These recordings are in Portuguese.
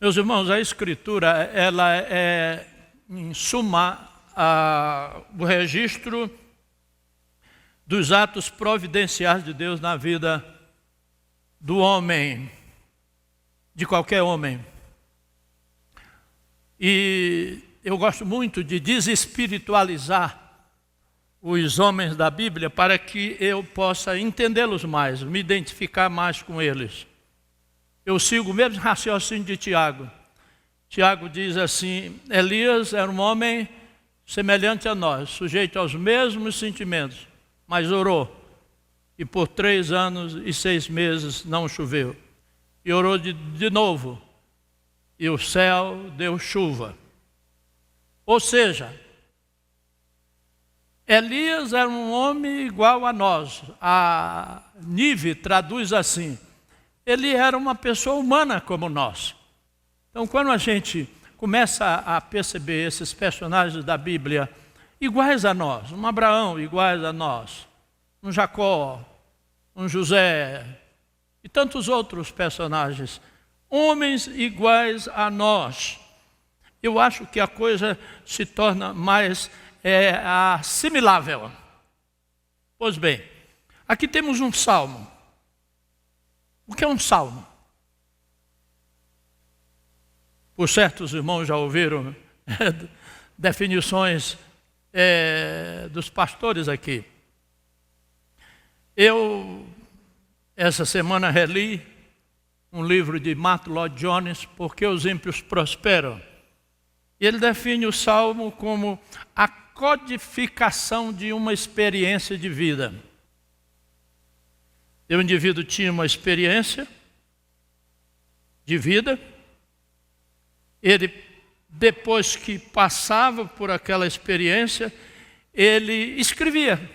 Meus irmãos, a Escritura, ela é, em suma, o registro dos atos providenciais de Deus na vida do homem, de qualquer homem. E eu gosto muito de desespiritualizar os homens da Bíblia para que eu possa entendê-los mais, me identificar mais com eles. Eu sigo o mesmo raciocínio de Tiago. Tiago diz assim: Elias era um homem semelhante a nós, sujeito aos mesmos sentimentos, mas orou, e por 3 anos e 6 meses não choveu. E orou de novo, e o céu deu chuva. Ou seja, Elias era um homem igual a nós. A Nive traduz assim: ele era uma pessoa humana como nós. Então, quando a gente começa a perceber esses personagens da Bíblia iguais a nós, um Abraão iguais a nós, um Jacó, um José e tantos outros personagens, homens iguais a nós, eu acho que a coisa se torna mais assimilável. Pois bem, aqui temos um salmo. O que é um salmo? Por certo, os irmãos já ouviram definições dos pastores aqui. Eu, essa semana, reli um livro de Martyn Lloyd-Jones, Por que os ímpios prosperam? E ele define o salmo como a codificação de uma experiência de vida. O indivíduo tinha uma experiência de vida, ele, depois que passava por aquela experiência, ele escrevia.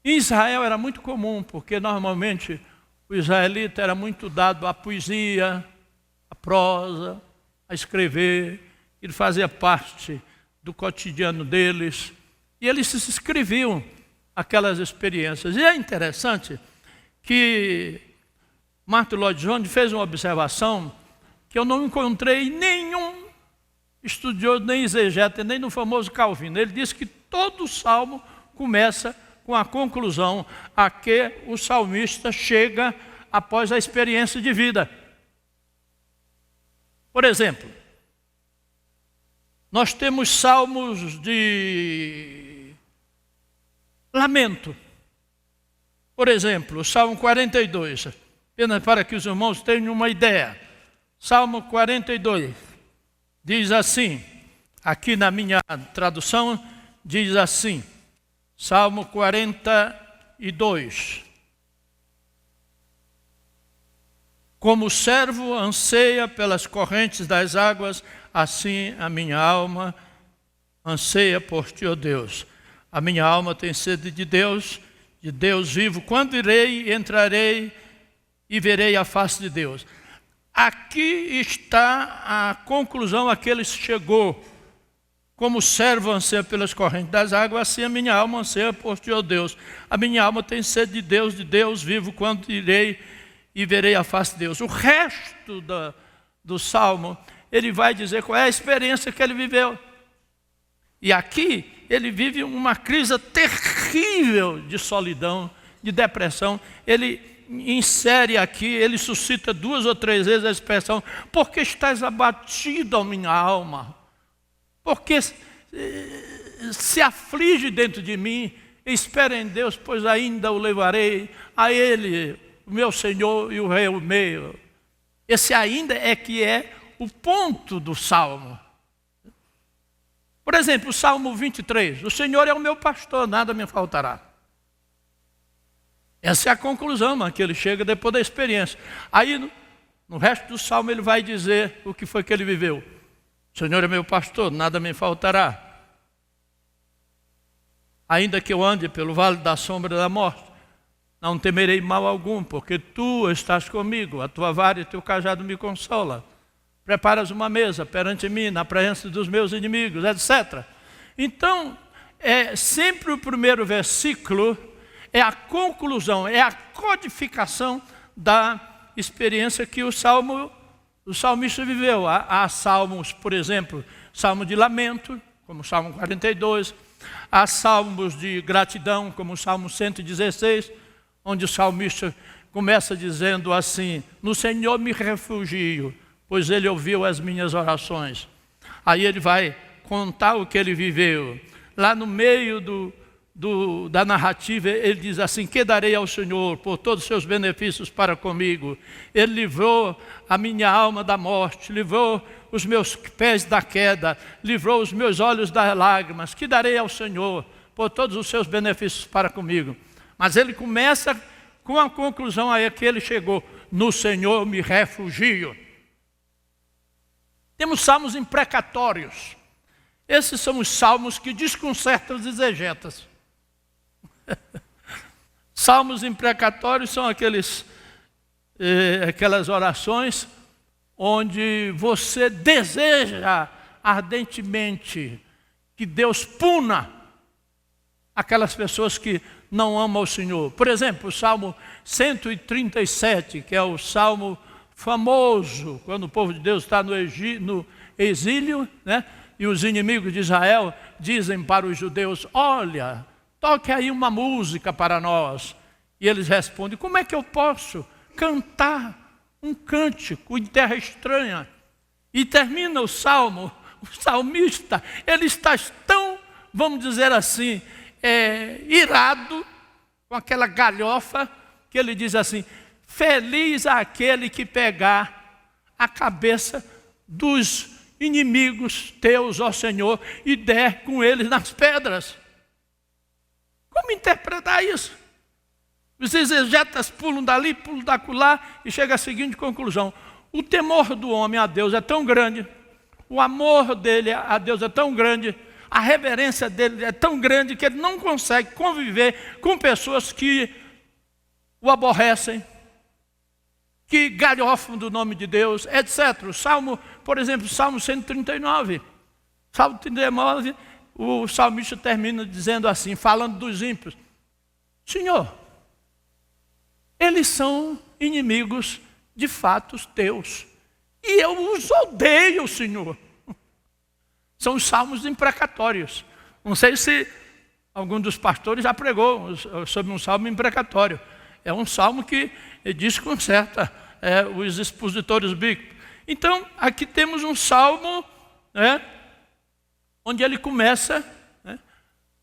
Em Israel era muito comum, porque normalmente o israelita era muito dado à poesia, à prosa, a escrever. Ele fazia parte do cotidiano deles, e eles se escreviam aquelas experiências. E é interessante que Martyn Lloyd-Jones fez uma observação que eu não encontrei nenhum estudioso, nem exegeta, nem no famoso Calvino. Ele disse que todo salmo começa com a conclusão a que o salmista chega após a experiência de vida. Por exemplo, nós temos salmos de lamento. Por exemplo, o Salmo 42, apenas para que os irmãos tenham uma ideia. Salmo 42 diz assim, aqui na minha tradução, diz assim, Salmo 42. Como o servo anseia pelas correntes das águas, assim a minha alma anseia por ti, ó Deus. A minha alma tem sede de Deus vivo. Quando irei, entrarei e verei a face de Deus. Aqui está a conclusão a que ele chegou. Como o servo anseia pelas correntes das águas, assim a minha alma anseia por ti, ó Deus. A minha alma tem sede de Deus vivo. Quando irei e verei a face de Deus. O resto do Salmo, ele vai dizer qual é a experiência que ele viveu. E aqui ele vive uma crise terrível de solidão, de depressão. Ele insere aqui, ele suscita 2 ou 3 vezes a expressão: por que estás abatido, ó minha alma? Por que se aflige dentro de mim? Espera em Deus, pois ainda o levarei a Ele, o meu Senhor e o Rei meu. Esse ainda é que é o ponto do Salmo. Por exemplo, o Salmo 23, o Senhor é o meu pastor, nada me faltará. Essa é a conclusão a que ele chega depois da experiência. Aí, no resto do Salmo, ele vai dizer o que foi que ele viveu. O Senhor é meu pastor, nada me faltará. Ainda que eu ande pelo vale da sombra da morte, não temerei mal algum, porque tu estás comigo, a tua vara e teu cajado me consola. Preparas uma mesa perante mim, na presença dos meus inimigos, etc. Então, sempre o primeiro versículo é a conclusão, é a codificação da experiência que o Salmo o salmista viveu. Há salmos, por exemplo, salmo de lamento, como o Salmo 42. Há salmos de gratidão, como o Salmo 116, onde o salmista começa dizendo assim: no Senhor me refugio, pois Ele ouviu as minhas orações. Aí ele vai contar o que ele viveu. Lá no meio da narrativa, ele diz assim: que darei ao Senhor por todos os seus benefícios para comigo? Ele livrou a minha alma da morte, livrou os meus pés da queda, livrou os meus olhos das lágrimas. Que darei ao Senhor por todos os seus benefícios para comigo? Mas ele começa com a conclusão aí que ele chegou: no Senhor me refugio. Temos salmos imprecatórios. Esses são os salmos que desconcertam os exegetas. Salmos imprecatórios são aquelas orações onde você deseja ardentemente que Deus puna aquelas pessoas que não amam o Senhor. Por exemplo, o Salmo 137, que é o salmo famoso, quando o povo de Deus está no exílio, né? E os inimigos de Israel dizem para os judeus: olha, toque aí uma música para nós. E eles respondem: como é que eu posso cantar um cântico em terra estranha? E termina o salmo, o salmista, ele está tão, vamos dizer assim, irado com aquela galhofa, que ele diz assim: feliz aquele que pegar a cabeça dos inimigos teus, ó Senhor, e der com eles nas pedras. Como interpretar isso? Os exegetas pulam dali, pulam dacolá e chega à seguinte conclusão: o temor do homem a Deus é tão grande, o amor dele a Deus é tão grande, a reverência dele é tão grande que ele não consegue conviver com pessoas que o aborrecem, que galhofam do nome de Deus, etc. O Salmo, por exemplo, Salmo 139. Salmo 139, o salmista termina dizendo assim, falando dos ímpios: Senhor, eles são inimigos de fatos teus, e eu os odeio, Senhor. São os salmos imprecatórios. Não sei se algum dos pastores já pregou sobre um salmo imprecatório. É um salmo que desconcerta os expositores bíblicos. Então, aqui temos um salmo, onde ele começa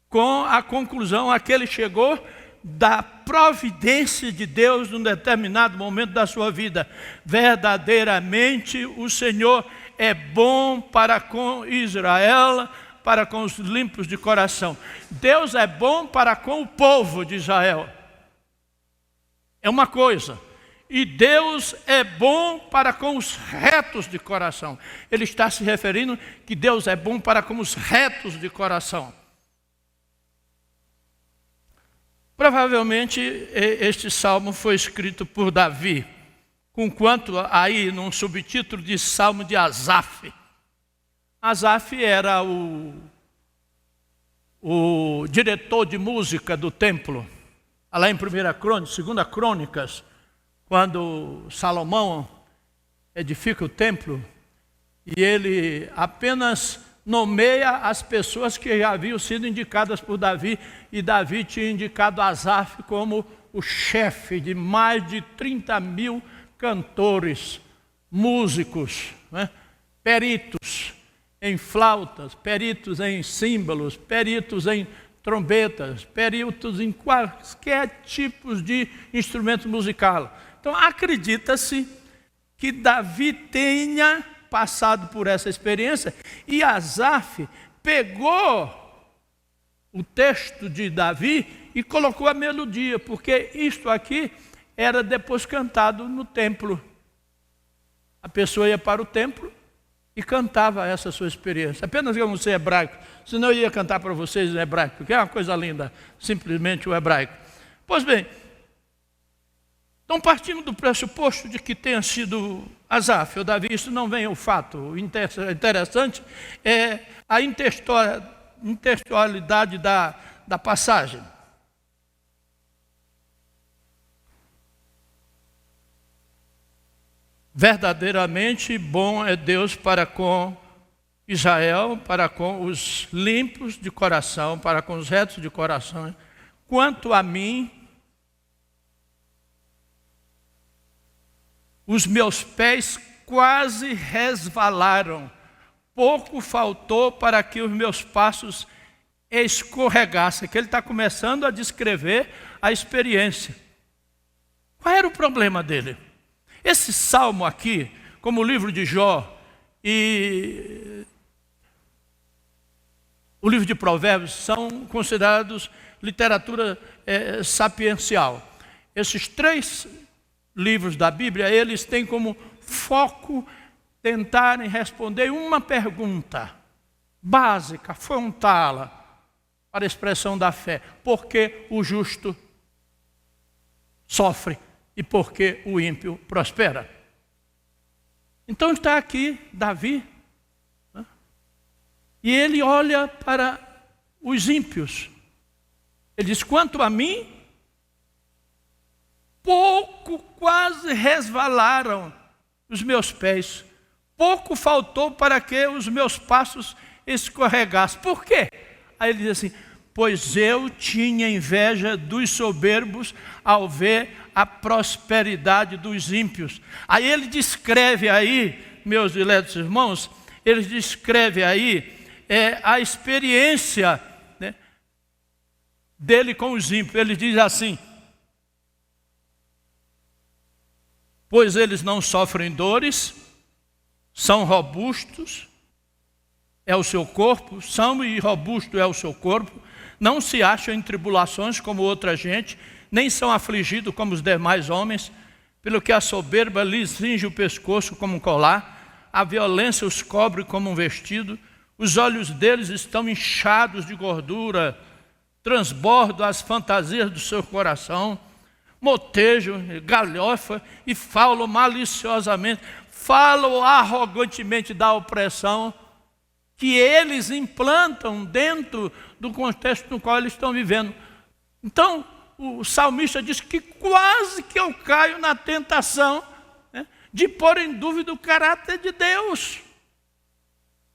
com a conclusão a que ele chegou da providência de Deus num determinado momento da sua vida. Verdadeiramente o Senhor é bom para com Israel, para com os limpos de coração. Deus é bom para com o povo de Israel. É uma coisa. E Deus é bom para com os retos de coração. Ele está se referindo que Deus é bom para com os retos de coração. Provavelmente este salmo foi escrito por Davi, conquanto aí num subtítulo de Salmo de Asaf. Asaf era o diretor de música do templo. Lá em 1 Crônicas, 2 Crônicas, quando Salomão edifica o templo, e ele apenas nomeia as pessoas que já haviam sido indicadas por Davi, e Davi tinha indicado Asaf como o chefe de mais de 30.000 cantores, músicos, peritos em flautas, peritos em símbolos, peritos em trombetas, peritos em qualquer tipo de instrumento musical. Então, acredita-se que Davi tenha passado por essa experiência, e Asaf pegou o texto de Davi e colocou a melodia, porque isto aqui era depois cantado no templo. A pessoa ia para o templo e cantava essa sua experiência. Apenas eu não sei hebraico, senão eu ia cantar para vocês em hebraico, que é uma coisa linda, simplesmente o hebraico. Pois bem, então partindo do pressuposto de que tenha sido Asaf ou Davi, isso não vem ao fato. O interessante é a intertextualidade da passagem. Verdadeiramente bom é Deus para com Israel, para com os limpos de coração, para com os retos de coração. Quanto a mim, os meus pés quase resvalaram, pouco faltou para que os meus passos escorregassem. Que ele está começando a descrever a experiência. Qual era o problema dele? Esse salmo aqui, como o livro de Jó e o livro de Provérbios, são considerados literatura sapiencial. Esses 3 livros da Bíblia, eles têm como foco tentarem responder uma pergunta básica, frontala, para a expressão da fé. Por que o justo sofre e por que o ímpio prospera? Então está aqui Davi, né? E ele olha para os ímpios. Ele diz: quanto a mim, pouco quase resvalaram os meus pés, pouco faltou para que os meus passos escorregassem. Por quê? Aí ele diz assim: pois eu tinha inveja dos soberbos ao ver a prosperidade dos ímpios. Aí ele descreve aí, meus diletos irmãos, ele descreve aí a experiência, né, dele com os ímpios. Ele diz assim: pois eles não sofrem dores, são robustos, é o seu corpo, são e robusto é o seu corpo, não se acham em tribulações como outra gente, nem são afligidos como os demais homens, pelo que a soberba lhes cinge o pescoço como um colar, a violência os cobre como um vestido, os olhos deles estão inchados de gordura, transbordam as fantasias do seu coração, motejam, galhofa e falam maliciosamente, falam arrogantemente da opressão que eles implantam dentro do contexto no qual eles estão vivendo. Então, o salmista diz que quase que eu caio na tentação, né, de pôr em dúvida o caráter de Deus.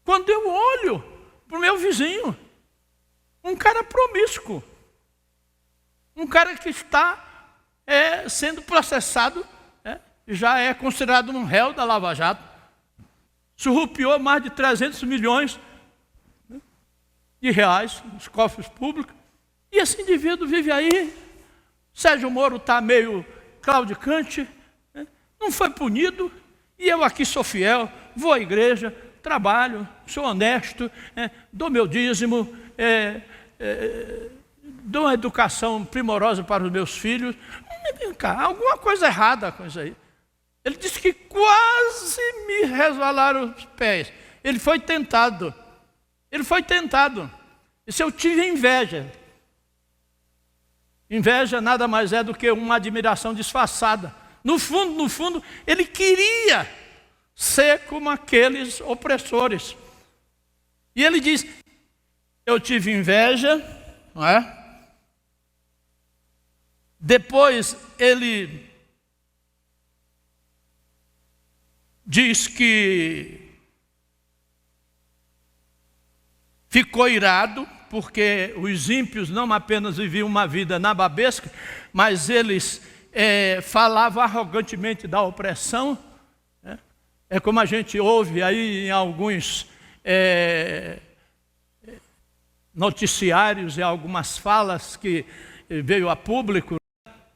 Quando eu olho para o meu vizinho, um cara promíscuo, um cara que está sendo processado, já é considerado um réu da Lava Jato, surrupiou mais de 300 milhões de reais nos cofres públicos, e esse indivíduo vive aí. Sérgio Moro está meio claudicante, né? Não foi punido, e eu aqui sou fiel, vou à igreja, trabalho, sou honesto, dou meu dízimo, dou uma educação primorosa para os meus filhos. Vem cá, alguma coisa errada com isso aí. Ele disse que quase me resvalaram os pés. Ele foi tentado. Ele foi tentado. Isso eu tive inveja. Inveja nada mais é do que uma admiração disfarçada. No fundo, ele queria ser como aqueles opressores. E ele diz: eu tive inveja, não é? Depois ele diz que ficou irado, porque os ímpios não apenas viviam uma vida nababesca, mas eles falavam arrogantemente da opressão. Né? É como a gente ouve aí em alguns noticiários e algumas falas que veio a público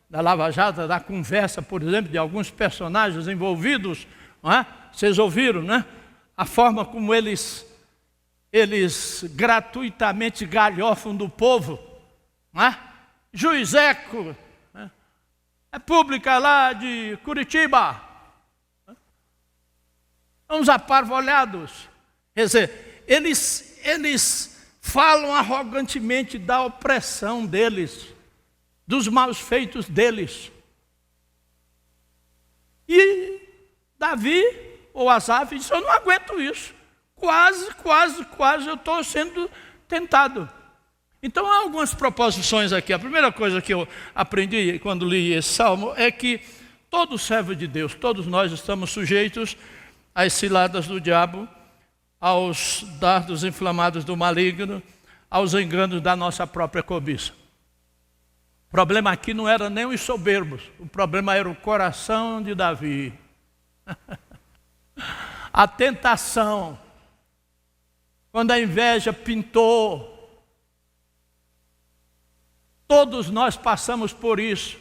da Lava Jato, da conversa, por exemplo, de alguns personagens envolvidos. Não é? Vocês ouviram, né? A forma como eles gratuitamente galhofam do povo. Não é? Juizeco, né? República lá de Curitiba. Uns aparvalhados. Quer dizer, eles falam arrogantemente da opressão deles, dos maus feitos deles. E Davi, ou Asaf, disse: eu não aguento isso. Quase eu estou sendo tentado. Então há algumas proposições aqui. A primeira coisa que eu aprendi quando li esse salmo é que todo servo de Deus, todos nós estamos sujeitos às ciladas do diabo, aos dardos inflamados do maligno, aos enganos da nossa própria cobiça. O problema aqui não era nem os soberbos, o problema era o coração de Davi. A tentação, quando a inveja pintou, todos nós passamos por isso.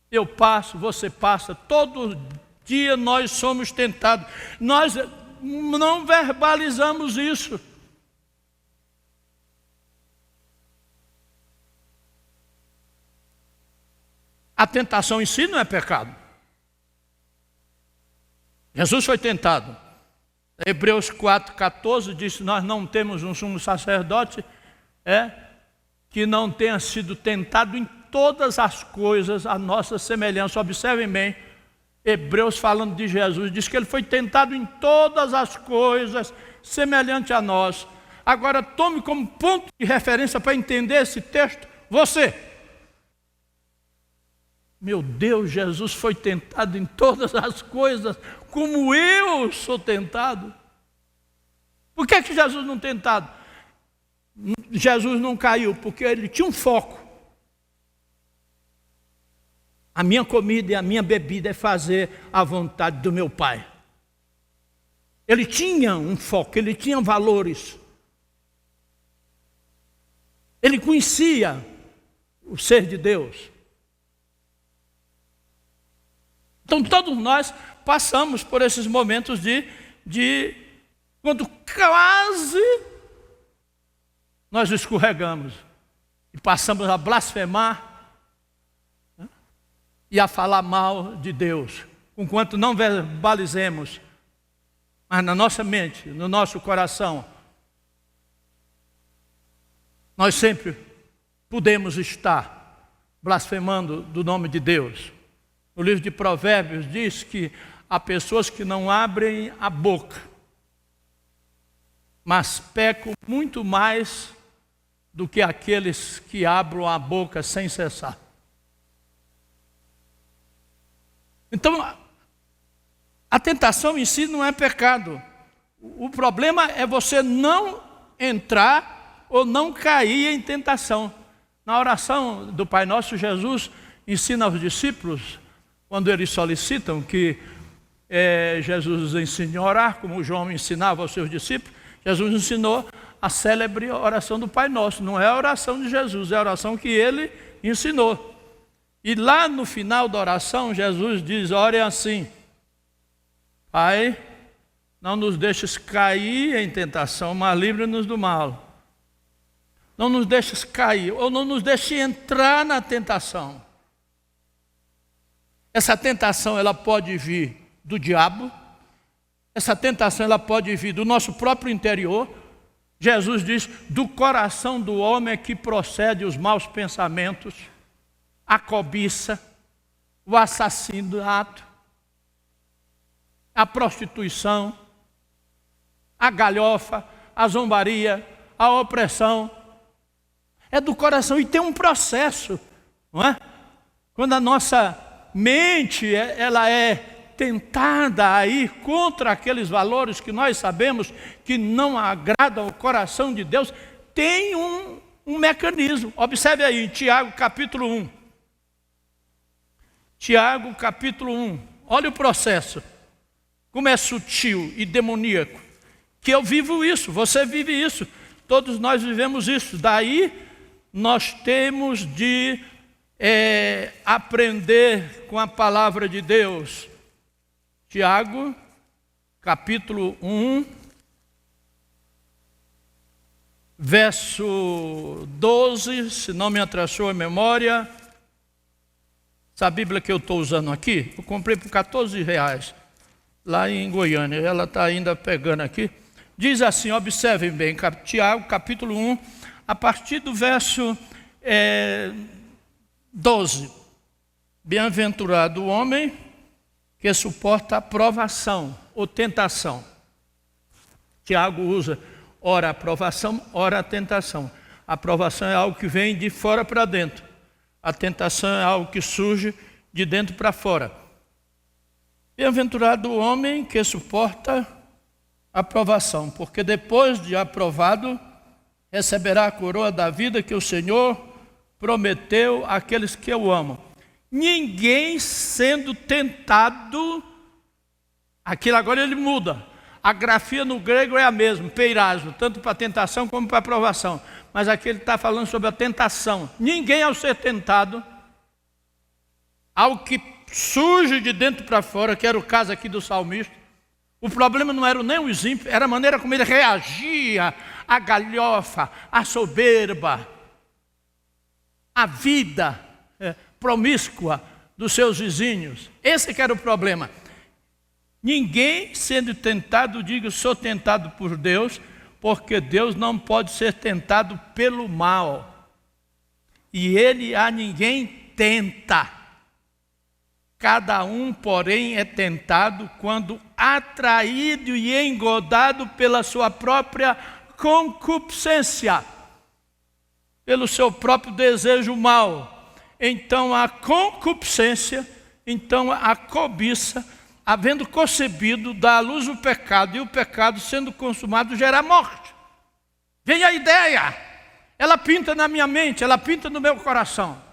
Eu passo, você passa, todo dia nós somos tentados. Nós não verbalizamos isso. A tentação em si não é pecado. Jesus foi tentado. Hebreus 4,14 diz que nós não temos um sumo sacerdote que não tenha sido tentado em todas as coisas a nossa semelhança. Observem bem, Hebreus falando de Jesus, diz que ele foi tentado em todas as coisas semelhante a nós. Agora tome como ponto de referência para entender esse texto, você. Meu Deus, Jesus foi tentado em todas as coisas, como eu sou tentado. Por que Jesus não tentado? Jesus não caiu, porque ele tinha um foco. A minha comida e a minha bebida é fazer a vontade do meu Pai. Ele tinha um foco, ele tinha valores. Ele conhecia o ser de Deus. Então todos nós passamos por esses momentos de quando quase nós escorregamos e passamos a blasfemar, né, e a falar mal de Deus, enquanto não verbalizemos, mas na nossa mente, no nosso coração, nós sempre podemos estar blasfemando do nome de Deus. No livro de Provérbios diz que há pessoas que não abrem a boca, mas pecam muito mais do que aqueles que abrem a boca sem cessar. Então, a tentação em si não é pecado. O problema é você não entrar ou não cair em tentação. Na oração do Pai Nosso, Jesus ensina aos discípulos, quando eles solicitam que Jesus ensine a orar, como João ensinava aos seus discípulos, Jesus ensinou a célebre oração do Pai Nosso. Não é a oração de Jesus, é a oração que ele ensinou. E lá no final da oração, Jesus diz, ore assim: Pai, não nos deixes cair em tentação, mas livre-nos do mal. Não nos deixes cair, ou não nos deixes entrar na tentação. Essa tentação, ela pode vir do diabo. Essa tentação, ela pode vir do nosso próprio interior. Jesus diz, do coração do homem é que procede os maus pensamentos, a cobiça, o assassinato, a prostituição, a galhofa, a zombaria, a opressão. É do coração e tem um processo, não é? Quando a nossa mente, ela é tentada a ir contra aqueles valores que nós sabemos que não agradam ao coração de Deus, tem um mecanismo. Observe aí, em Tiago capítulo 1. Tiago capítulo 1. Olha o processo. Como é sutil e demoníaco. Que eu vivo isso, você vive isso. Todos nós vivemos isso. Daí nós temos de aprender com a palavra de Deus. Tiago, capítulo 1, verso 12, se não me atrasou a memória. Essa Bíblia que eu estou usando aqui, eu comprei por R$14, lá em Goiânia, ela está ainda pegando aqui. Diz assim, observem bem, Tiago, capítulo 1, a partir do verso 12. Bem-aventurado o homem que suporta a provação ou tentação. Tiago usa ora a provação, ora a tentação. A provação é algo que vem de fora para dentro. A tentação é algo que surge de dentro para fora. Bem-aventurado o homem que suporta a provação, porque depois de aprovado, receberá a coroa da vida que o Senhor prometeu àqueles que o amam. Ninguém sendo tentado, aquilo agora ele muda. A grafia no grego é a mesma, peirasmo, tanto para tentação como para aprovação. Mas aqui ele está falando sobre a tentação. Ninguém ao ser tentado, ao que surge de dentro para fora, que era o caso aqui do salmista, o problema não era nem os ímpios, era a maneira como ele reagia à galhofa, à soberba, à vida promíscua dos seus vizinhos. Esse que era o problema. Ninguém sendo tentado, digo, sou tentado por Deus, porque Deus não pode ser tentado pelo mal. E Ele a ninguém tenta. Cada um, porém, é tentado quando atraído e engodado pela sua própria concupiscência, pelo seu próprio desejo mau. Então a concupiscência, então a cobiça, havendo concebido, dá à luz o pecado, e o pecado, sendo consumado, gera morte. Vem a ideia, ela pinta na minha mente, ela pinta no meu coração.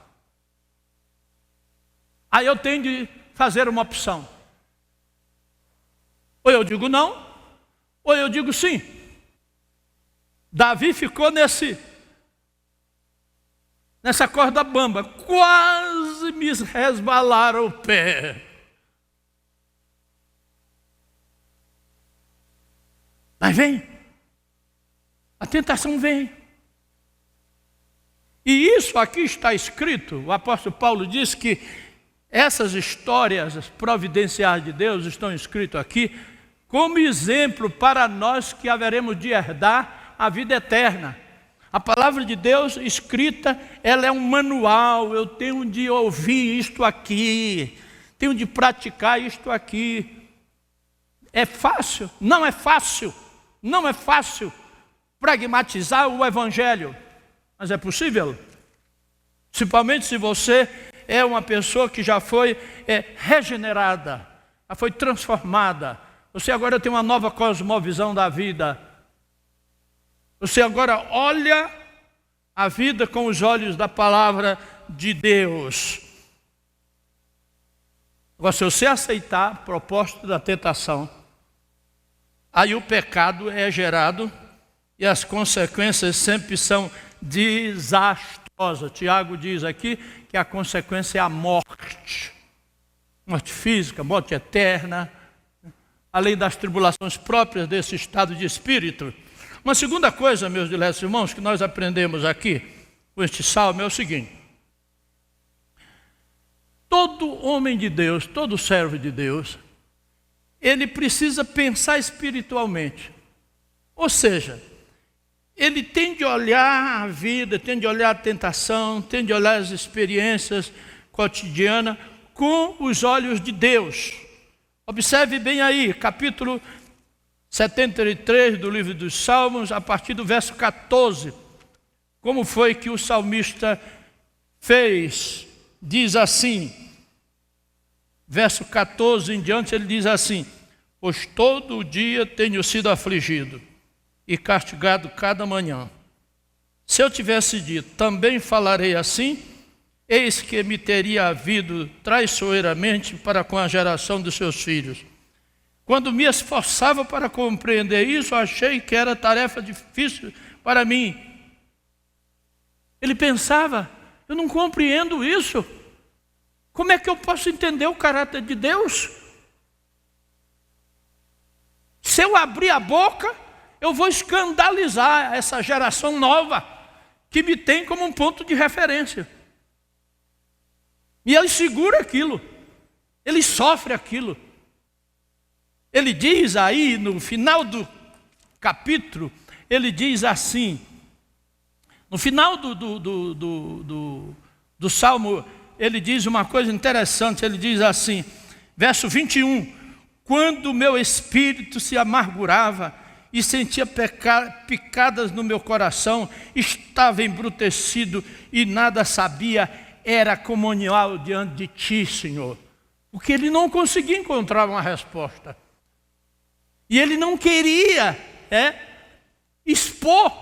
Aí eu tenho de fazer uma opção. Ou eu digo não, ou eu digo sim. Davi ficou nessa corda bamba, quase me resbalaram o pé. Mas vem, a tentação vem. E isso aqui está escrito, o apóstolo Paulo diz que essas histórias providenciais de Deus estão escritas aqui como exemplo para nós que haveremos de herdar a vida eterna. A palavra de Deus escrita, ela é um manual, eu tenho de ouvir isto aqui, tenho de praticar isto aqui. É fácil? Não é fácil. Não é fácil pragmatizar o Evangelho, mas é possível. Principalmente se você é uma pessoa que já foi regenerada, já foi transformada. Você agora tem uma nova cosmovisão da vida. Você agora olha a vida com os olhos da palavra de Deus. Agora, se você aceitar a proposta da tentação, aí o pecado é gerado e as consequências sempre são desastrosas. Tiago diz aqui que a consequência é a morte. Morte física, morte eterna, além das tribulações próprias desse estado de espírito. Uma segunda coisa, meus diletos irmãos, que nós aprendemos aqui com este salmo é o seguinte. Todo homem de Deus, todo servo de Deus, ele precisa pensar espiritualmente. Ou seja, ele tem de olhar a vida, tem de olhar a tentação, tem de olhar as experiências cotidianas com os olhos de Deus. Observe bem aí, capítulo 73 do livro dos Salmos, a partir do verso 14. Como foi que o salmista fez? Diz assim, verso 14 em diante, ele diz assim: pois todo o dia tenho sido afligido e castigado cada manhã. Se eu tivesse dito, também falarei assim, eis que me teria havido traiçoeiramente para com a geração dos seus filhos. Quando me esforçava para compreender isso, achei que era tarefa difícil para mim. Ele pensava, eu não compreendo isso. Como é que eu posso entender o caráter de Deus? Se eu abrir a boca, eu vou escandalizar essa geração nova, que me tem como um ponto de referência. E ele segura aquilo, ele sofre aquilo. Ele diz aí, no final do capítulo, ele diz assim, no final do Salmo, ele diz uma coisa interessante, ele diz assim, verso 21, quando o meu espírito se amargurava e sentia picadas no meu coração, estava embrutecido e nada sabia, era comunhal diante de ti, Senhor. porque ele não conseguia encontrar uma resposta. E ele não queria expor,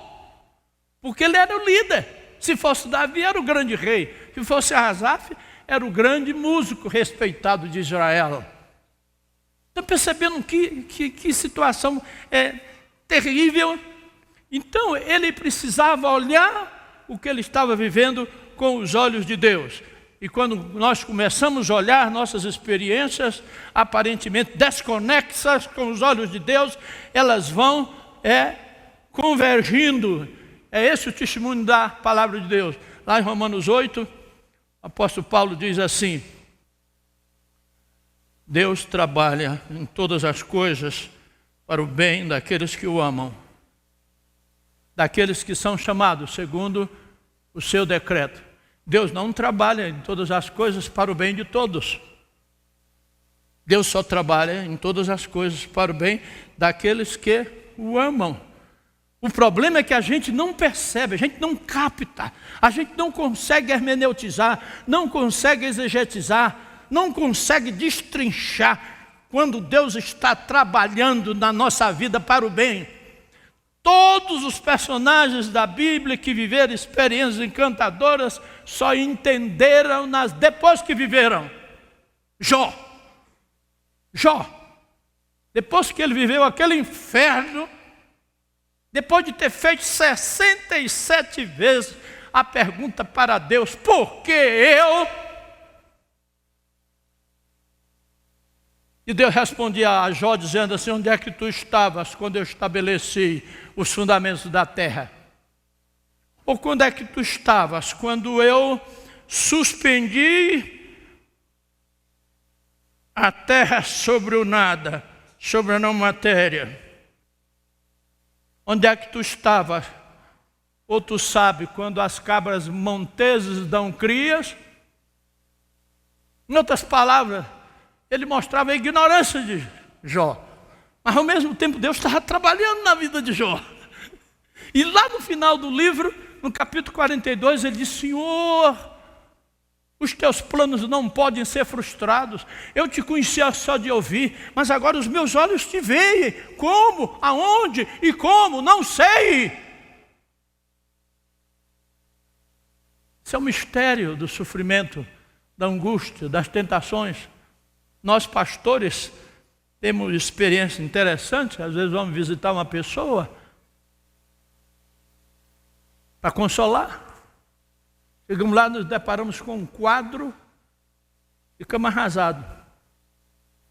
porque ele era o líder. Se fosse Davi, era o grande rei. Se fosse Asaf, era o grande músico respeitado de Israel. Estão percebendo que situação terrível? Então, ele precisava olhar o que ele estava vivendo com os olhos de Deus. E quando nós começamos a olhar nossas experiências aparentemente desconexas com os olhos de Deus, elas vão convergindo. É esse o testemunho da palavra de Deus. Lá em Romanos 8, o apóstolo Paulo diz assim: Deus trabalha em todas as coisas para o bem daqueles que o amam, daqueles que são chamados segundo o seu decreto. Deus não trabalha em todas as coisas para o bem de todos. Deus só trabalha em todas as coisas para o bem daqueles que o amam. O problema é que a gente não percebe, a gente não capta, a gente não consegue hermeneutizar, não consegue exegetizar, não consegue destrinchar quando Deus está trabalhando na nossa vida para o bem. Todos os personagens da Bíblia que viveram experiências encantadoras só entenderam depois que viveram. Jó, depois que ele viveu aquele inferno, depois de ter feito 67 vezes a pergunta para Deus: por que eu? E Deus respondia a Jó dizendo assim: onde é que tu estavas quando eu estabeleci os fundamentos da terra? Ou quando é que tu estavas quando eu suspendi a terra sobre o nada, sobre a não matéria? Onde é que tu estavas? Ou tu sabe quando as cabras monteses dão crias? Em outras palavras, ele mostrava a ignorância de Jó. Mas ao mesmo tempo Deus estava trabalhando na vida de Jó. E lá no final do livro, no capítulo 42, ele diz: Senhor, os teus planos não podem ser frustrados. Eu te conhecia só de ouvir, mas agora os meus olhos te veem. Como? Aonde? E como? Não sei. Esse é o mistério do sofrimento, da angústia, das tentações. Nós pastores temos experiência interessante. Às vezes vamos visitar uma pessoa para consolar. Chegamos lá, nos deparamos com um quadro, ficamos arrasados.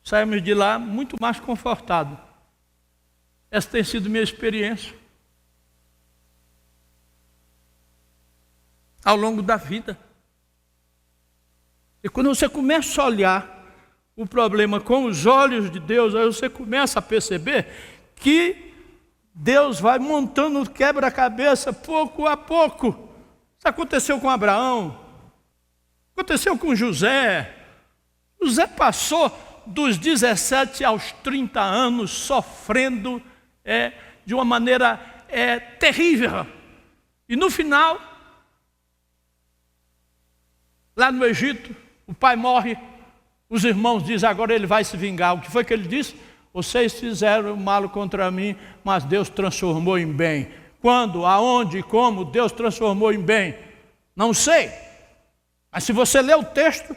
Saímos de lá muito mais confortados. Essa tem sido minha experiência ao longo da vida. E quando você começa a olhar o problema com os olhos de Deus, aí você começa a perceber que Deus vai montando o quebra-cabeça pouco a pouco. Isso aconteceu com Abraão, aconteceu com José. José passou dos 17 aos 30 anos sofrendo de uma maneira terrível. E no final, lá no Egito, o pai morre. Os irmãos dizem: agora ele vai se vingar. O que foi que ele disse? Vocês fizeram mal contra mim, mas Deus transformou em bem. Quando, aonde e como Deus transformou em bem? Não sei. Mas se você ler o texto,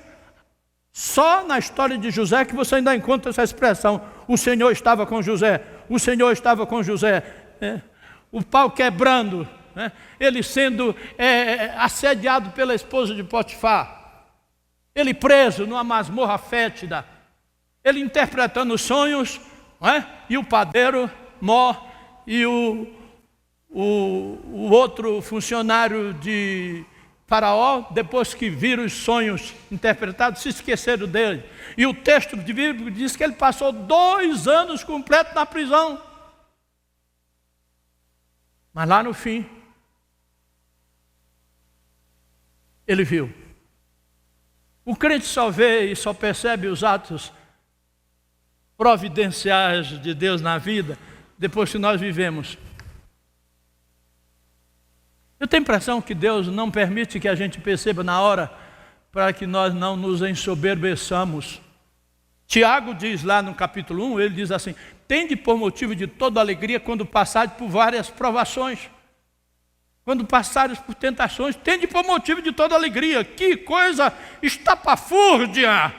só na história de José que você ainda encontra essa expressão: o Senhor estava com José, o Senhor estava com José. O pau quebrando, ele sendo assediado pela esposa de Potifar. Ele preso numa masmorra fétida, ele interpretando os sonhos, e o padeiro Mó e o outro funcionário de Faraó, depois que viram os sonhos interpretados, se esqueceram dele. E o texto bíblico diz que ele passou 2 anos completos na prisão. Mas lá no fim, ele viu. O crente só vê e só percebe os atos providenciais de Deus na vida depois que nós vivemos. Eu tenho a impressão que Deus não permite que a gente perceba na hora, para que nós não nos ensoberbeçamos. Tiago diz lá no capítulo 1, ele diz assim: tende por motivo de toda alegria quando passares por várias provações. Quando passares por tentações, tende por motivo de toda alegria. Que coisa estapafúrdia!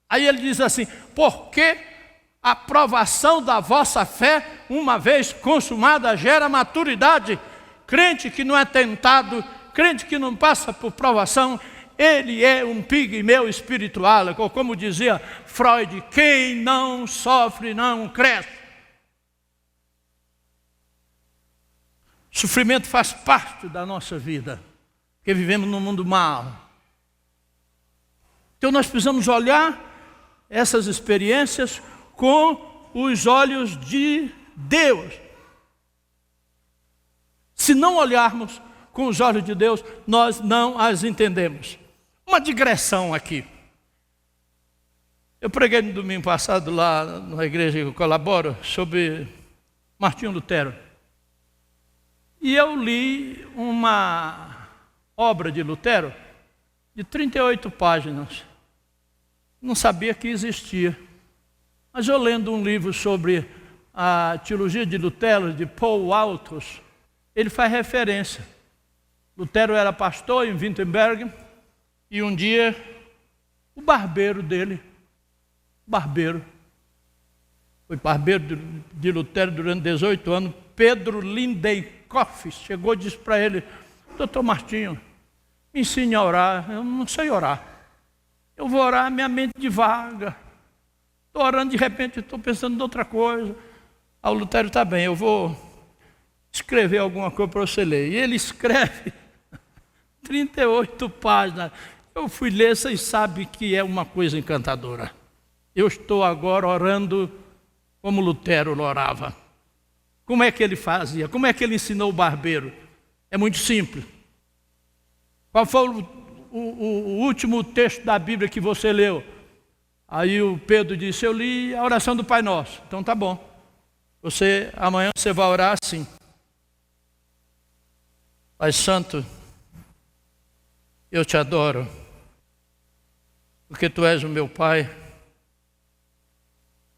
Aí ele diz assim: porque a provação da vossa fé, uma vez consumada, gera maturidade. Crente que não é tentado, crente que não passa por provação, ele é um pigmeu espiritual. Como dizia Freud, quem não sofre não cresce. Sofrimento faz parte da nossa vida, porque vivemos num mundo mau. Então nós precisamos olhar essas experiências com os olhos de Deus. Se não olharmos com os olhos de Deus, nós não as entendemos. Uma digressão aqui. Eu preguei no domingo passado lá na igreja que eu colaboro sobre Martinho Lutero. E eu li uma obra de Lutero de 38 páginas. Não sabia que existia. Mas eu lendo um livro sobre a teologia de Lutero, de Paul Altos, ele faz referência. Lutero era pastor em Wittenberg e um dia o barbeiro dele, foi barbeiro de Lutero durante 18 anos, Pedro Lindenkopf, chegou e disse para ele: doutor Martinho, me ensine a orar. Eu não sei orar. Eu vou orar, minha mente divaga. Estou orando, de repente estou pensando em outra coisa. Aí o Lutero: está bem, eu vou escrever alguma coisa para você ler. E ele escreve 38 páginas. Eu fui ler, vocês sabem que é uma coisa encantadora. Eu estou agora orando como Lutero orava. Como é que ele fazia? Como é que ele ensinou o barbeiro? É muito simples. Qual foi o último texto da Bíblia que você leu? Aí o Pedro disse: eu li a oração do Pai Nosso. Então tá bom. Amanhã você vai orar assim: Pai Santo, eu te adoro, porque tu és o meu Pai,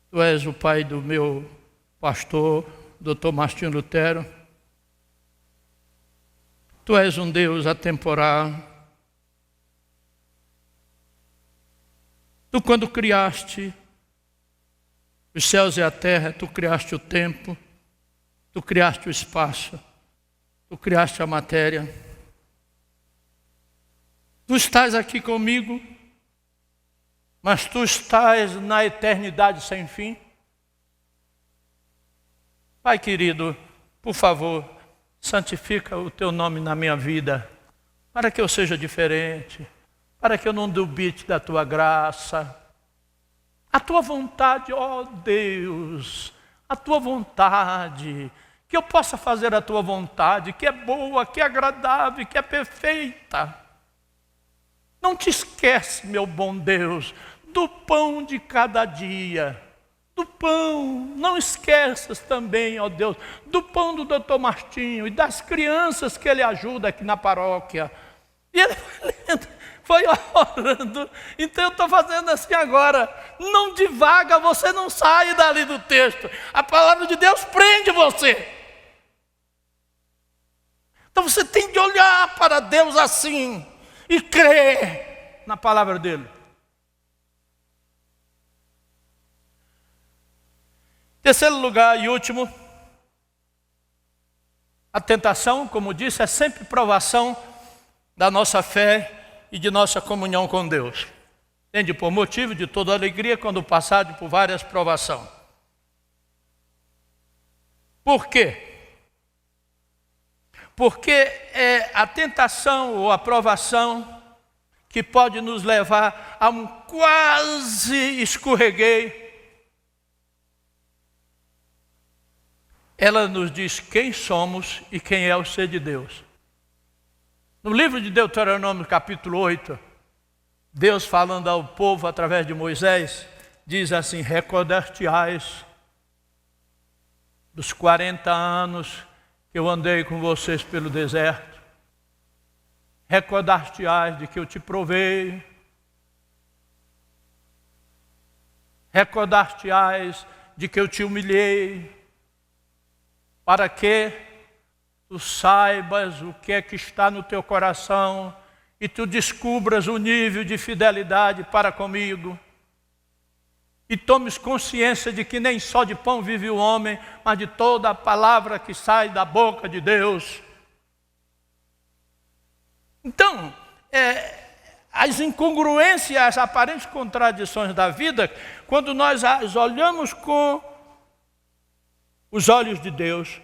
tu és o Pai do meu pastor, Dr. Martinho Lutero. Tu és um Deus atemporal. Tu, quando criaste os céus e a terra, tu criaste o tempo, tu criaste o espaço, tu criaste a matéria. Tu estás aqui comigo, mas tu estás na eternidade sem fim. Pai querido, por favor, santifica o teu nome na minha vida, para que eu seja diferente, para que eu não dubite da tua graça. A tua vontade, ó Deus, a tua vontade, que eu possa fazer a tua vontade, que é boa, que é agradável, que é perfeita. Não te esquece, meu bom Deus, do pão de cada dia. Do pão, não esqueças também, ó Deus, do pão do doutor Martinho e das crianças que ele ajuda aqui na paróquia. E ele foi orando. Então eu estou fazendo assim agora. Não divaga, você não sai dali do texto. A palavra de Deus prende você. Então você tem de olhar para Deus assim e crer na palavra dele. Terceiro lugar e último, a tentação, como disse, é sempre provação da nossa fé e de nossa comunhão com Deus. Tende por motivo de toda alegria quando passado por várias provações. Por quê? Porque é a tentação ou a provação que pode nos levar a um quase escorregueio. Ela nos diz quem somos e quem é o ser de Deus. No livro de Deuteronômio, capítulo 8, Deus falando ao povo através de Moisés, diz assim: recordar-te-ás dos 40 anos que eu andei com vocês pelo deserto. Recordar-te-ás de que eu te provei. recordar-te-ás de que eu te humilhei, para que tu saibas o que é que está no teu coração e tu descubras o nível de fidelidade para comigo. E tomes consciência de que nem só de pão vive o homem, mas de toda a palavra que sai da boca de Deus. Então, as incongruências, as aparentes contradições da vida, quando nós as olhamos com os olhos de Deus,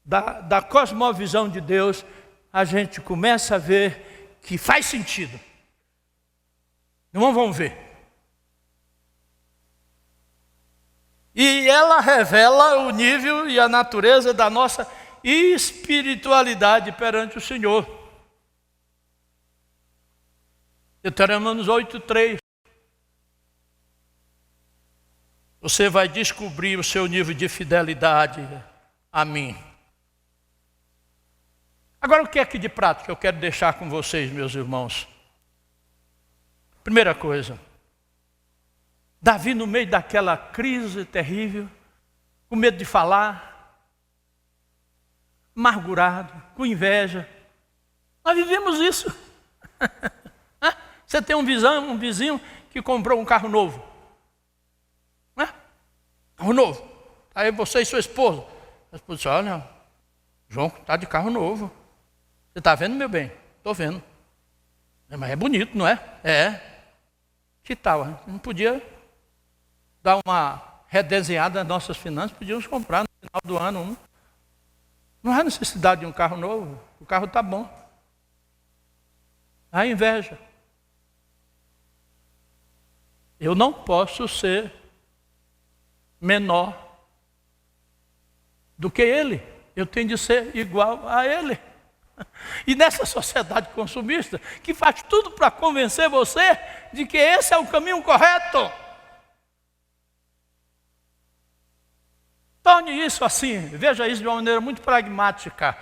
da cosmovisão de Deus, a gente começa a ver que faz sentido. Não vamos ver. E ela revela o nível e a natureza da nossa espiritualidade perante o Senhor. Deuteronômio 8:3. Você vai descobrir o seu nível de fidelidade a mim. Agora, o que é que de prática eu quero deixar com vocês, meus irmãos? Primeira coisa, Davi, no meio daquela crise terrível, com medo de falar, amargurado, com inveja. Nós vivemos isso. Você tem um vizinho que comprou um carro novo. Carro novo. Aí você e sua esposa. A esposa disse, olha, João está de carro novo. Você está vendo, meu bem? Estou vendo. Mas é bonito, não é? É. Que tal? Não podia dar uma redesenhada nas nossas finanças, podíamos comprar no final do ano. Não há necessidade de um carro novo. O carro está bom. Há inveja. Eu não posso ser menor do que ele. Eu tenho de ser igual a ele. E nessa sociedade consumista, que faz tudo para convencer você de que esse é o caminho correto. Torne isso assim, veja isso de uma maneira muito pragmática,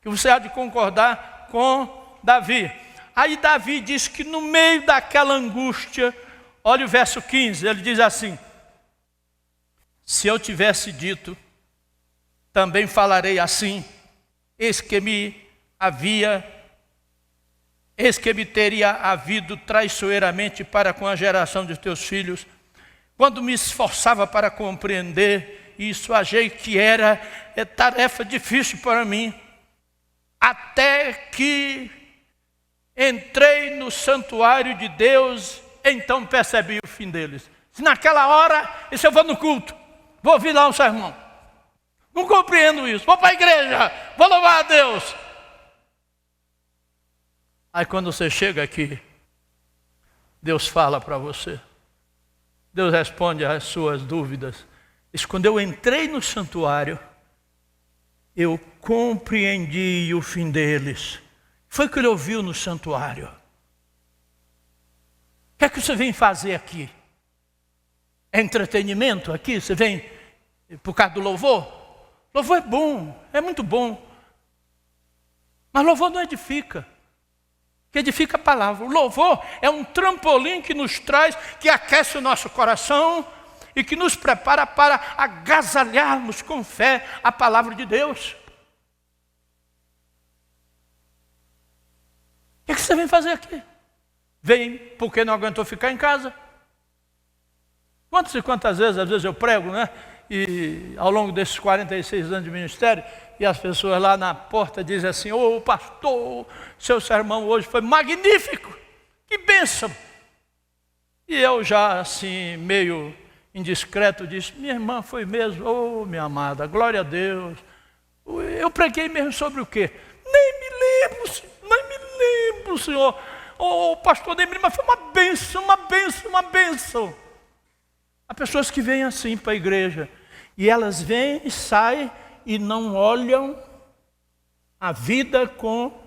que você há de concordar com Davi. Aí Davi diz que no meio daquela angústia, olha o verso 15, ele diz assim, se eu tivesse dito, também falarei assim, eis que me teria havido traiçoeiramente para com a geração de teus filhos, quando me esforçava para compreender isso, achei que era tarefa difícil para mim, até que entrei no santuário de Deus, então percebi o fim deles. Se naquela hora, e se eu vou no culto, vou ouvir lá um sermão, não compreendo isso, vou para a igreja, vou louvar a Deus. Aí quando você chega aqui, Deus fala para você, Deus responde às suas dúvidas. Diz, quando eu entrei no santuário, eu compreendi o fim deles. Foi o que ele ouviu no santuário. O que é que você vem fazer aqui? É entretenimento aqui? Você vem por causa do louvor? Louvor é bom, é muito bom. Mas louvor não edifica. Que edifica a palavra. O louvor é um trampolim que nos traz, que aquece o nosso coração e que nos prepara para agasalharmos com fé a palavra de Deus. O que você vem fazer aqui? Vem porque não aguentou ficar em casa. Quantas e quantas vezes, às vezes eu prego, né? E ao longo desses 46 anos de ministério, e as pessoas lá na porta dizem assim, ô pastor, seu sermão hoje foi magnífico, que bênção. E eu já assim, meio indiscreto, disse, minha irmã foi mesmo, ô minha amada, glória a Deus. Eu preguei mesmo sobre o quê? Nem me lembro, Senhor. Ô pastor, nem me lembro, mas foi uma bênção, uma bênção, uma bênção. Há pessoas que vêm assim para a igreja, e elas vêm e saem e não olham a vida com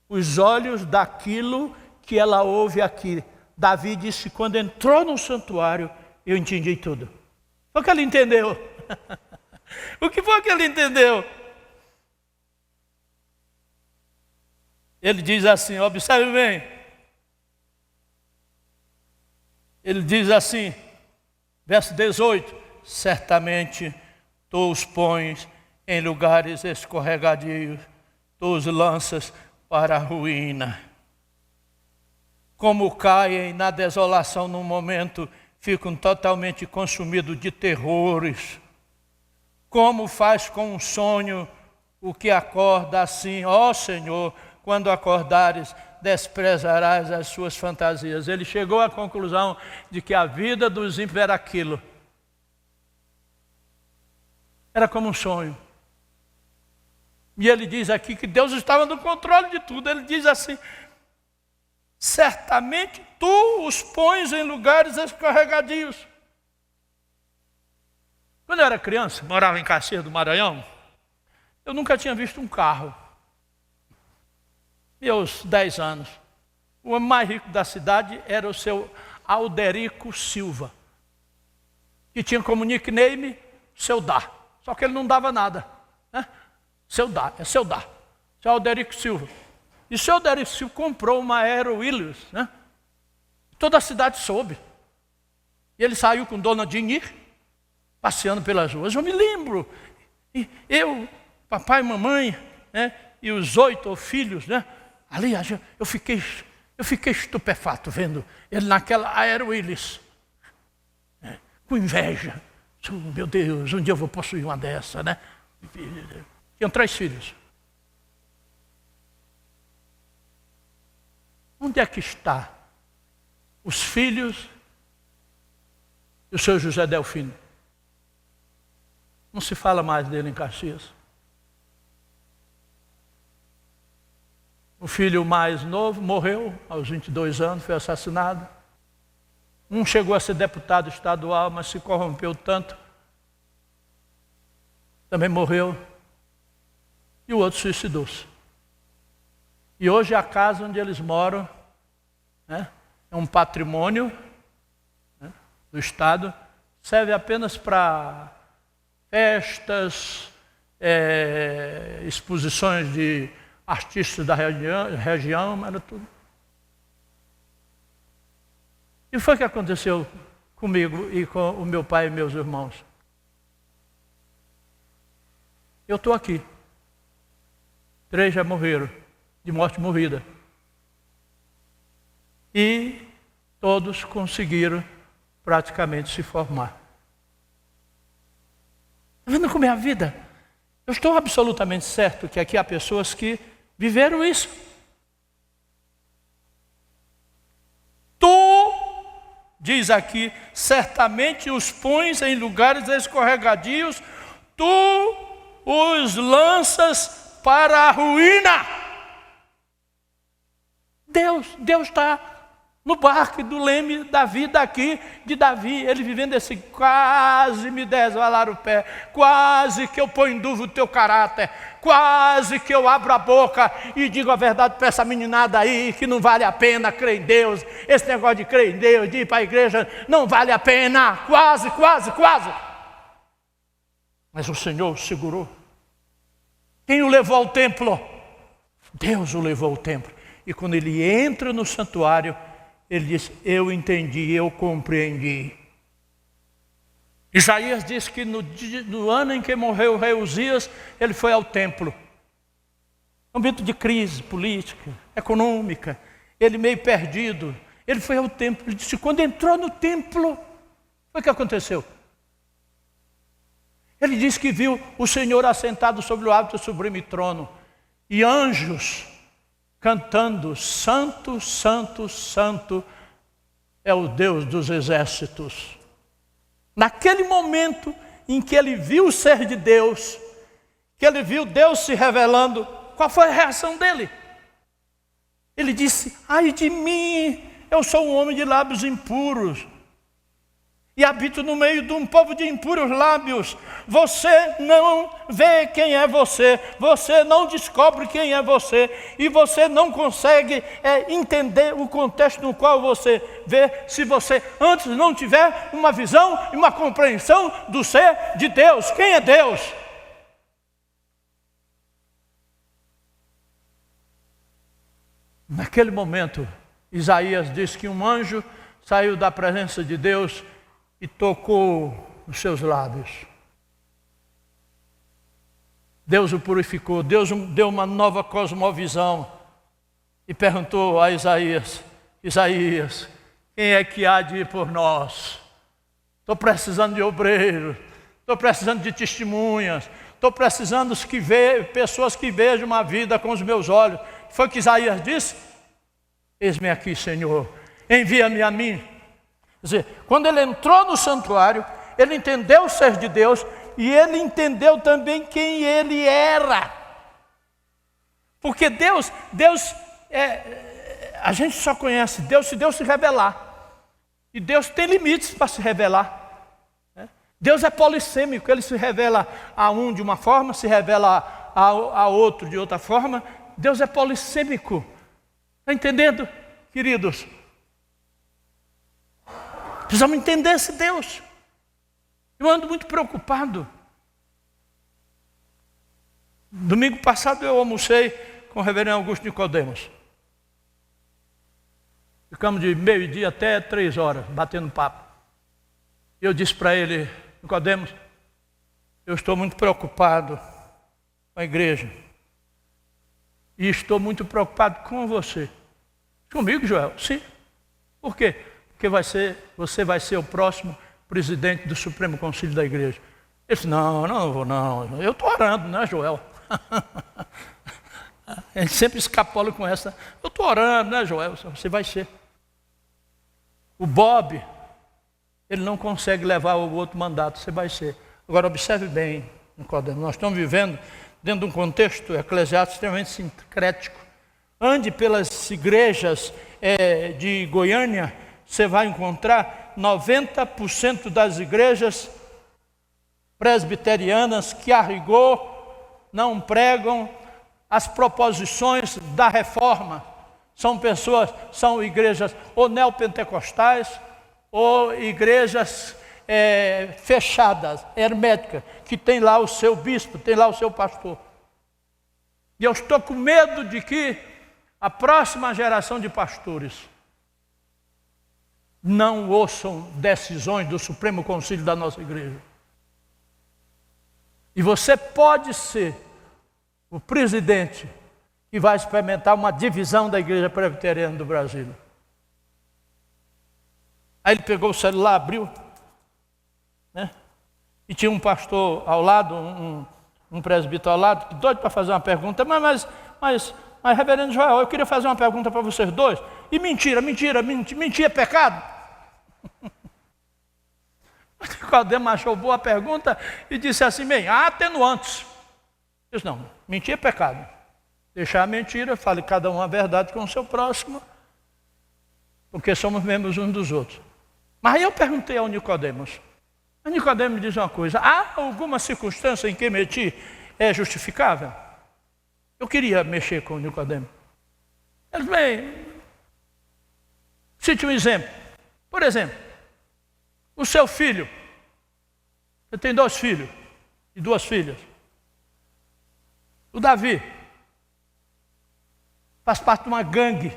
os olhos daquilo que ela ouve aqui. Davi disse, quando entrou no santuário, eu entendi tudo. Foi o que ele entendeu. O que foi que ele entendeu? Ele diz assim, observe bem. Ele diz assim, Verso 18: certamente tu os pões em lugares escorregadios, tu os lanças para a ruína. Como caem na desolação num momento, ficam totalmente consumidos de terrores. Como faz com um sonho o que acorda assim, ó Senhor, quando acordares, desprezarás as suas fantasias. Ele chegou à conclusão de que a vida dos ímpios era aquilo. Era como um sonho. E ele diz aqui que Deus estava no controle de tudo. Ele diz assim: certamente tu os pões em lugares escorregadios. Quando eu era criança, morava em Caxias do Maranhão, eu nunca tinha visto um carro. Meus 10 anos. O homem mais rico da cidade era o seu Alderico Silva, que tinha como nickname Seu Dá. Só que ele não dava nada, né? Seu Dá, é Seu Dá. Seu Alderico Silva. E o seu Alderico Silva comprou uma Aero Williams, né? Toda a cidade soube. E ele saiu com Dona Dinir, passeando pelas ruas. Eu me lembro. E eu, papai e mamãe, né? E os 8 filhos, né? Ali eu fiquei estupefato vendo ele naquela Aero Williams, né? Com inveja. Oh, meu Deus, um dia eu vou possuir uma dessa, né? Tinham 3 filhos. Onde é que está os filhos e o seu José Delfino? Não se fala mais dele em Caxias. O filho mais novo morreu aos 22 anos, foi assassinado. Um chegou a ser deputado estadual, mas se corrompeu tanto, também morreu. E o outro suicidou-se. E hoje a casa onde eles moram, né, é um patrimônio, né, do Estado, serve apenas para festas, exposições de artistas da região, era tudo. E foi o que aconteceu comigo e com o meu pai e meus irmãos. Eu estou aqui. 3 já morreram, de morte morrida. E todos conseguiram praticamente se formar. Está vendo como é a vida? Eu estou absolutamente certo que aqui há pessoas que viveram isso. Tu, diz aqui, certamente os pões em lugares escorregadios, tu os lanças para a ruína. Deus está no barco do leme da vida aqui de Davi, ele vivendo esse quase me desvalar o pé, quase que eu ponho em dúvida o teu caráter, quase que eu abro a boca e digo a verdade para essa meninada aí, que não vale a pena crer em Deus, esse negócio de crer em Deus, de ir para a igreja, não vale a pena, quase. Mas o Senhor o segurou. Quem o levou ao templo? Deus o levou ao templo. E quando ele entra no santuário, ele diz: eu entendi, eu compreendi. Isaías diz que no ano em que morreu o rei Uzias, ele foi ao templo. Um momento de crise política, econômica, ele meio perdido. Ele foi ao templo, ele disse: quando entrou no templo, foi o que aconteceu. Ele disse que viu o Senhor assentado sobre o alto e sublime trono, e anjos cantando: santo, santo, santo é o Deus dos exércitos. Naquele momento em que ele viu o ser de Deus, que ele viu Deus se revelando, qual foi a reação dele? Ele disse: ai de mim, eu sou um homem de lábios impuros, e habito no meio de um povo de impuros lábios. Você não vê quem é você, você não descobre quem é você, e você não consegue entender o contexto no qual você vê, se você antes não tiver uma visão e uma compreensão do ser de Deus. Quem é Deus? Naquele momento, Isaías diz que um anjo saiu da presença de Deus e tocou os seus lábios. Deus o purificou, Deus deu uma nova cosmovisão e perguntou a Isaías: Isaías, quem é que há de ir por nós? Estou precisando de obreiros, estou precisando de testemunhas, estou precisando de pessoas que vejam uma vida com os meus olhos. Foi o que Isaías disse: eis-me aqui, Senhor, envia-me a mim. Quer dizer, quando ele entrou no santuário, ele entendeu o ser de Deus e ele entendeu também quem ele era. Porque Deus a gente só conhece Deus se Deus se revelar. E Deus tem limites para se revelar. Deus é polissêmico, ele se revela a um de uma forma, se revela a outro de outra forma. Deus é polissêmico. Está entendendo, queridos? Precisamos entender esse Deus. Eu ando muito preocupado. Domingo passado eu almocei com o reverendo Augusto Nicodemos. Ficamos de meio-dia até 3 horas, batendo papo. Eu disse para ele: Nicodemos, eu estou muito preocupado com a igreja. E estou muito preocupado com você. Comigo, Joel? Sim. Por quê? Porque você vai ser o próximo presidente do Supremo Conselho da Igreja. Ele disse: não vou não. Eu estou orando, né, Joel? A gente sempre escapola com essa: eu estou orando, né, Joel? Você vai ser. O Bob, ele não consegue levar o outro mandato, você vai ser. Agora observe bem, Nicodemo, nós estamos vivendo dentro de um contexto eclesiástico extremamente sincrético. Ande pelas igrejas de Goiânia, você vai encontrar 90% das igrejas presbiterianas que a rigor não pregam as proposições da reforma. São igrejas ou neopentecostais ou igrejas fechadas, herméticas, que tem lá o seu bispo, tem lá o seu pastor. E eu estou com medo de que a próxima geração de pastores não ouçam decisões do Supremo Conselho da nossa igreja. E você pode ser o presidente que vai experimentar uma divisão da igreja presbiteriana do Brasil. Aí ele pegou o celular, abriu, né? E tinha um pastor ao lado, um presbítero ao lado, doido para fazer uma pergunta. Mas, reverendo Joel, eu queria fazer uma pergunta para vocês dois. E mentir é pecado? O Nicodemo achou boa a pergunta e disse assim: bem, há atenuantes. Eu disse: não, mentir é pecado. Deixar a mentira, fale cada um a verdade com o seu próximo, porque somos membros uns dos outros. Mas aí eu perguntei ao Nicodemos. O Nicodemo me diz uma coisa: há alguma circunstância em que mentir é justificável? Eu queria mexer com o Nicodemo. Ele disse: bem, cite um exemplo. Por exemplo, o seu filho. Você tem 2 filhos e 2 filhas. O Davi faz parte de uma gangue,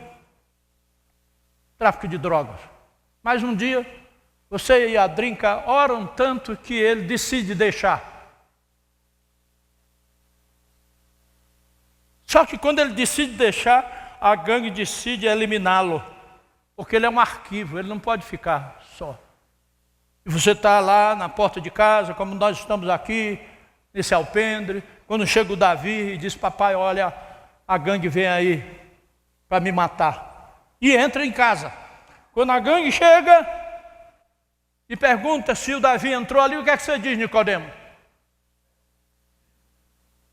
tráfico de drogas. Mas um dia, você e a Drinka oram tanto que ele decide deixar. Só que quando ele decide deixar, a gangue decide eliminá-lo, porque ele é um arquivo, ele não pode ficar só. E você está lá na porta de casa, como nós estamos aqui, nesse alpendre, quando chega o Davi e diz: papai, olha, a gangue vem aí para me matar. E entra em casa. Quando a gangue chega e pergunta se o Davi entrou ali, o que é que você diz, Nicodemo?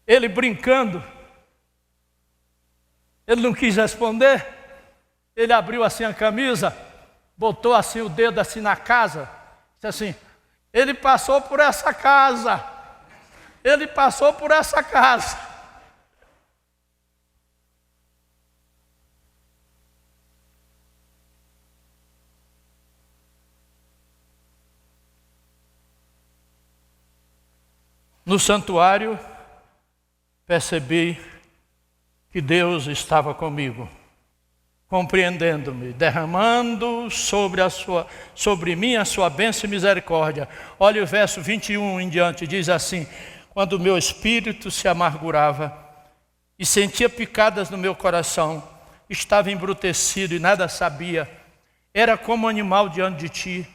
Ele brincando, ele não quis responder, ele abriu assim a camisa, botou assim o dedo assim na casa, disse assim: ele passou por essa casa, ele passou por essa casa. No santuário, percebi que Deus estava comigo. compreendendo-me, derramando sobre mim a sua bênção e misericórdia. Olha o verso 21 em diante, diz assim: quando o meu espírito se amargurava e sentia picadas no meu coração, estava embrutecido e nada sabia, era como animal diante de ti.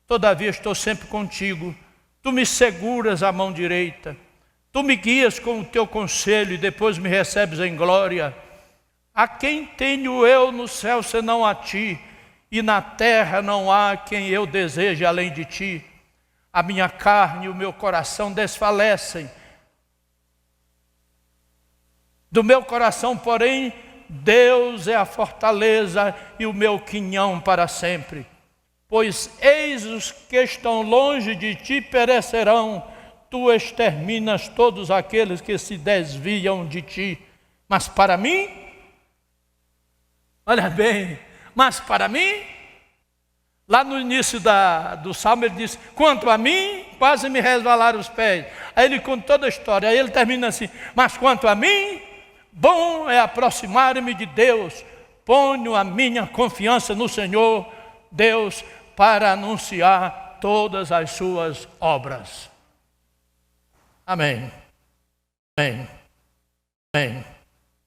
Todavia estou sempre contigo, tu me seguras a mão direita, tu me guias com o teu conselho e depois me recebes em glória. A quem tenho eu no céu senão a ti, e na terra não há quem eu deseje além de ti. A minha carne e o meu coração desfalecem. Do meu coração, porém, Deus é a fortaleza e o meu quinhão para sempre. Pois eis os que estão longe de ti perecerão, tu exterminas todos aqueles que se desviam de ti. Mas para mim, olha bem, mas para mim, lá no início do Salmo ele diz: quanto a mim, quase me resvalaram os pés. Aí ele conta toda a história, aí ele termina assim: mas quanto a mim, bom é aproximar-me de Deus, ponho a minha confiança no Senhor, Deus, para anunciar todas as suas obras. Amém. Amém. Amém.